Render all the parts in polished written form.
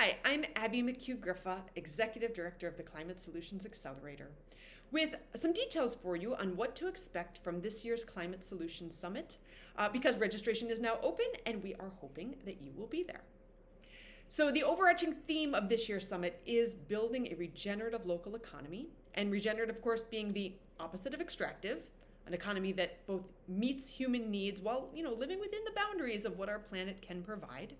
Hi, I'm Abby McHugh-Griffa, Executive Director of the Climate Solutions Accelerator, with some details for you on what to expect from this year's Climate Solutions Summit, because registration is now open and we are hoping that you will be there. So the overarching theme of this year's summit is building a regenerative local economy, and regenerative, of course, being the opposite of extractive, an economy that both meets human needs while, living within the boundaries of what our planet can provide.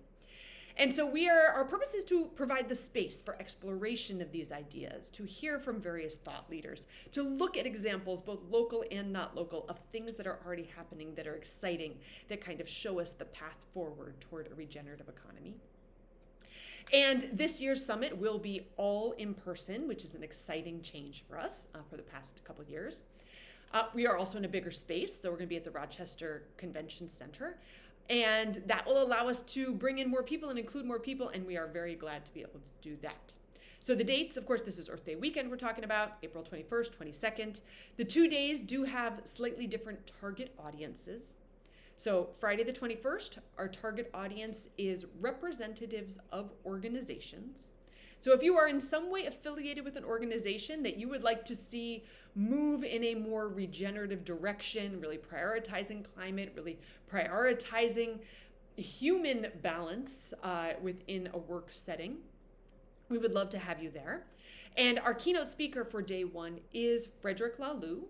And so our purpose is to provide the space for exploration of these ideas, to hear from various thought leaders, to look at examples, both local and not local, of things that are already happening that are exciting, that kind of show us the path forward toward a regenerative economy. And this year's summit will be all in person, which is an exciting change for us for the past couple of years. We are also in a bigger space, so we're going to be at the Rochester Convention Center. And that will allow us to bring in more people and include more people, and we are very glad to be able to do that. So the dates, of course, this is Earth Day weekend we're talking about, April 21st, 22nd. The 2 days do have slightly different target audiences. So Friday the 21st, our target audience is representatives of organizations. So if you are in some way affiliated with an organization that you would like to see move in a more regenerative direction, really prioritizing climate, really prioritizing human balance within a work setting, we would love to have you there. And our keynote speaker for day one is Frederick Laloux,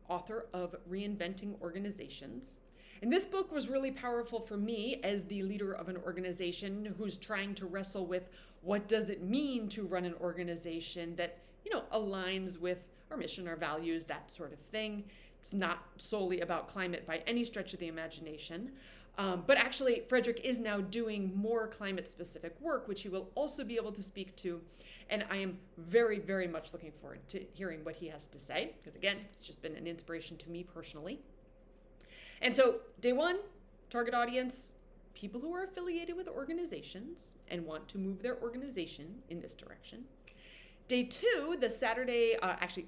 author of Reinventing Organizations. And this book was really powerful for me as the leader of an organization who's trying to wrestle with what does it mean to run an organization that, aligns with our mission, our values, that sort of thing. It's not solely about climate by any stretch of the imagination. But actually, Frederick is now doing more climate-specific work, which he will also be able to speak to. And I am very, very much looking forward to hearing what he has to say, because again, it's just been an inspiration to me personally. And so day one, target audience, people who are affiliated with organizations and want to move their organization in this direction. Day two, the Saturday,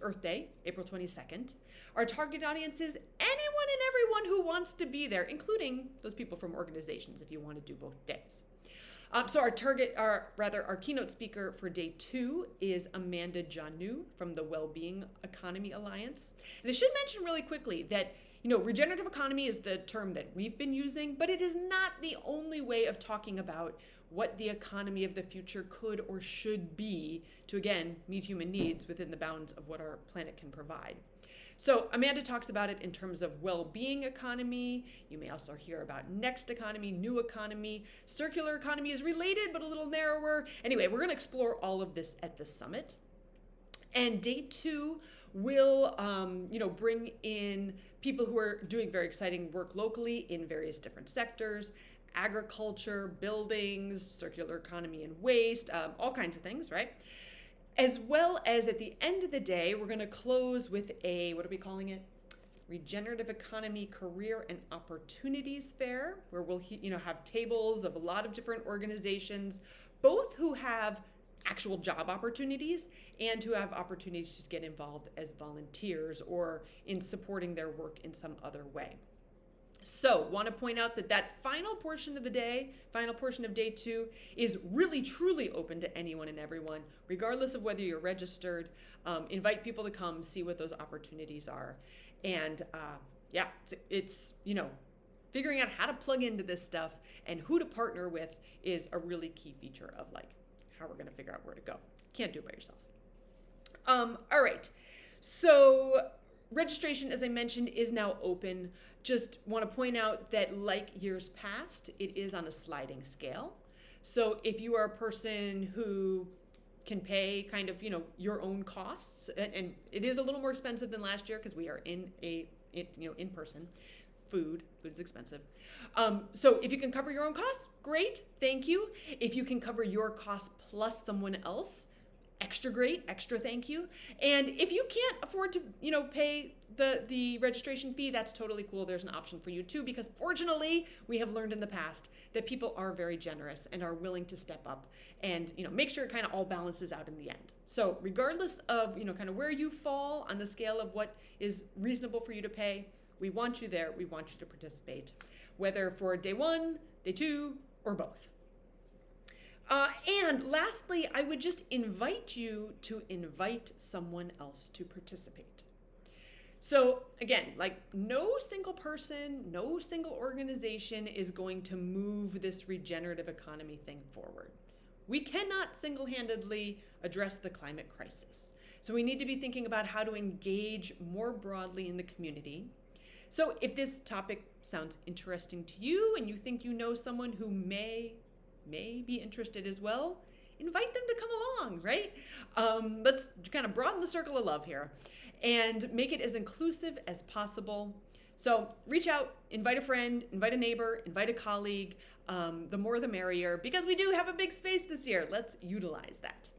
Earth Day, April 22nd, our target audience is anyone and everyone who wants to be there, including those people from organizations if you want to do both days. So our keynote speaker for day two is Amanda Janu from the Wellbeing Economy Alliance. And I should mention really quickly that regenerative economy is the term that we've been using, but it is not the only way of talking about what the economy of the future could or should be to, again, meet human needs within the bounds of what our planet can provide. So Amanda talks about it in terms of well-being economy. You may also hear about next economy, new economy. Circular economy is related, but a little narrower. Anyway, we're going to explore all of this at the summit. And day two will, bring in people who are doing very exciting work locally in various different sectors, agriculture, buildings, circular economy and waste, all kinds of things, right? As well as at the end of the day, we're going to close with what are we calling it? Regenerative Economy Career and Opportunities Fair, where we'll have tables of a lot of different organizations, both who have actual job opportunities and who have opportunities to get involved as volunteers or in supporting their work in some other way. So want to point out that final portion of day two is really truly open to anyone and everyone, regardless of whether you're registered. Invite people to come see what those opportunities are. And it's figuring out how to plug into this stuff and who to partner with is a really key feature of how we're going to figure out where to go. Can't do it by yourself. All right. So registration, as I mentioned, is now open. Just want to point out that like years past, it is on a sliding scale. So if you are a person who can pay kind of, your own costs, and it is a little more expensive than last year because we are in person. Food is expensive. So if you can cover your own costs, great, thank you. If you can cover your costs plus someone else, extra great, extra thank you. And if you can't afford to, pay the registration fee, that's totally cool. There's an option for you too, because fortunately, we have learned in the past that people are very generous and are willing to step up and, make sure it kind of all balances out in the end. So regardless of, kind of where you fall on the scale of what is reasonable for you to pay, we want you there. We want you to participate, whether for day one, day two, or both. And lastly, I would just invite you to invite someone else to participate. So again, like no single person, no single organization is going to move this regenerative economy thing forward. We cannot single-handedly address the climate crisis. So we need to be thinking about how to engage more broadly in the community. So if this topic sounds interesting to you and you think you know someone who may be interested as well, invite them to come along, right? Let's kind of broaden the circle of love here and make it as inclusive as possible. So reach out, invite a friend, invite a neighbor, invite a colleague. The more the merrier, because we do have a big space this year. Let's utilize that.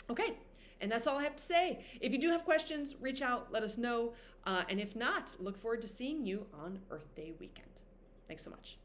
Okay, and that's all I have to say. If you do have questions, reach out, let us know. And if not, look forward to seeing you on Earth Day weekend. Thanks so much.